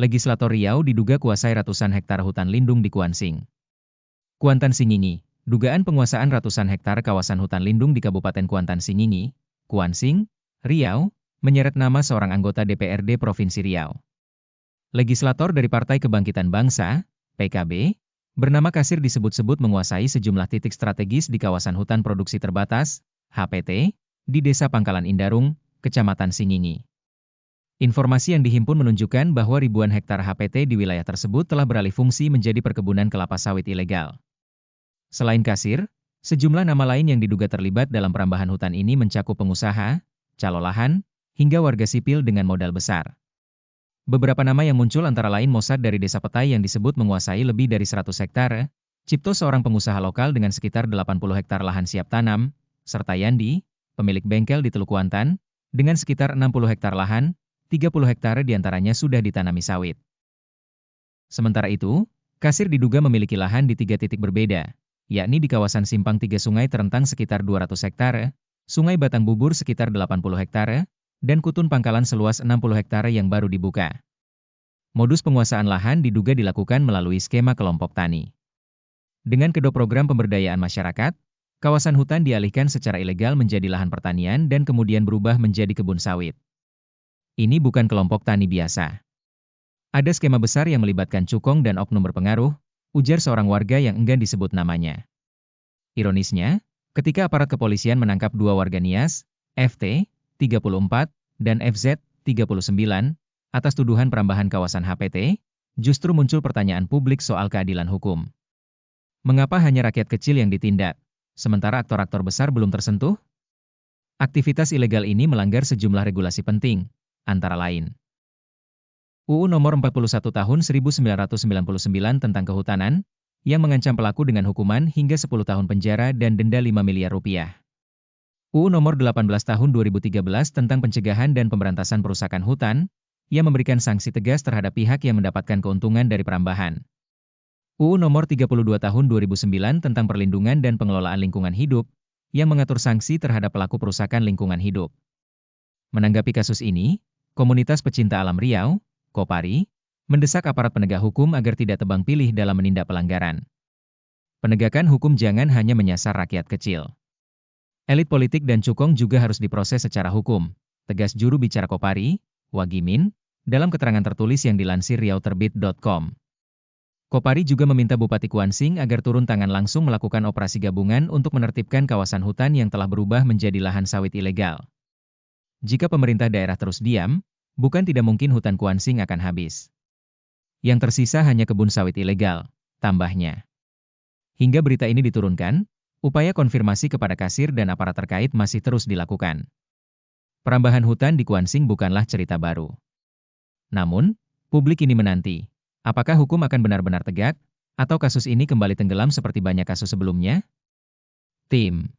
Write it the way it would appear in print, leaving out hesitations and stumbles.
Legislator Riau diduga kuasai ratusan hektar hutan lindung di Kuansing. Kuantan Singingi, dugaan penguasaan ratusan hektar kawasan hutan lindung di Kabupaten Kuantan Singingi, Kuansing, Riau, menyeret nama seorang anggota DPRD Provinsi Riau. Legislator dari Partai Kebangkitan Bangsa, PKB, bernama Kasir disebut-sebut menguasai sejumlah titik strategis di kawasan hutan produksi terbatas, HPT, di Desa Pangkalan Indarung, Kecamatan Singingi. Informasi yang dihimpun menunjukkan bahwa ribuan hektar HPT di wilayah tersebut telah beralih fungsi menjadi perkebunan kelapa sawit ilegal. Selain Kasir, sejumlah nama lain yang diduga terlibat dalam perambahan hutan ini mencakup pengusaha, calo lahan, hingga warga sipil dengan modal besar. Beberapa nama yang muncul antara lain Mossad dari Desa Petai yang disebut menguasai lebih dari 100 hektar, Cipto seorang pengusaha lokal dengan sekitar 80 hektar lahan siap tanam, serta Yandi, pemilik bengkel di Teluk Kuantan, dengan sekitar 60 hektar lahan, 30 hektar diantaranya sudah ditanami sawit. Sementara itu, Kasir diduga memiliki lahan di 3 titik berbeda, yakni di kawasan Simpang 3 Sungai Terentang sekitar 200 hektar, Sungai Batang Bubur sekitar 80 hektar, dan Kutun Pangkalan seluas 60 hektar yang baru dibuka. Modus penguasaan lahan diduga dilakukan melalui skema kelompok tani. Dengan kedua program pemberdayaan masyarakat, kawasan hutan dialihkan secara ilegal menjadi lahan pertanian dan kemudian berubah menjadi kebun sawit. Ini bukan kelompok tani biasa. Ada skema besar yang melibatkan cukong dan oknum berpengaruh, ujar seorang warga yang enggan disebut namanya. Ironisnya, ketika aparat kepolisian menangkap 2 warga Nias, FT, 34, dan FZ, 39, atas tuduhan perambahan kawasan HPT, justru muncul pertanyaan publik soal keadilan hukum. Mengapa hanya rakyat kecil yang ditindak, sementara aktor-aktor besar belum tersentuh? Aktivitas ilegal ini melanggar sejumlah regulasi penting, antara lain UU Nomor 41 Tahun 1999 tentang Kehutanan, yang mengancam pelaku dengan hukuman hingga 10 tahun penjara dan denda 5 miliar rupiah. UU Nomor 18 Tahun 2013 tentang Pencegahan dan Pemberantasan Perusakan Hutan, yang memberikan sanksi tegas terhadap pihak yang mendapatkan keuntungan dari perambahan. UU Nomor 32 Tahun 2009 tentang Perlindungan dan Pengelolaan Lingkungan Hidup, yang mengatur sanksi terhadap pelaku perusakan lingkungan hidup. Menanggapi kasus ini, Komunitas Pecinta Alam Riau, Kopari, mendesak aparat penegak hukum agar tidak tebang pilih dalam menindak pelanggaran. Penegakan hukum jangan hanya menyasar rakyat kecil. Elit politik dan cukong juga harus diproses secara hukum, tegas juru bicara Kopari, Wagimin, dalam keterangan tertulis yang dilansir riauterbit.com. Kopari juga meminta Bupati Kuansing agar turun tangan langsung melakukan operasi gabungan untuk menertibkan kawasan hutan yang telah berubah menjadi lahan sawit ilegal. Jika pemerintah daerah terus diam, bukan tidak mungkin hutan Kuansing akan habis. Yang tersisa hanya kebun sawit ilegal, tambahnya. Hingga berita ini diturunkan, upaya konfirmasi kepada Kasir dan aparat terkait masih terus dilakukan. Perambahan hutan di Kuansing bukanlah cerita baru. Namun, publik ini menanti, apakah hukum akan benar-benar tegak, atau kasus ini kembali tenggelam seperti banyak kasus sebelumnya? Tim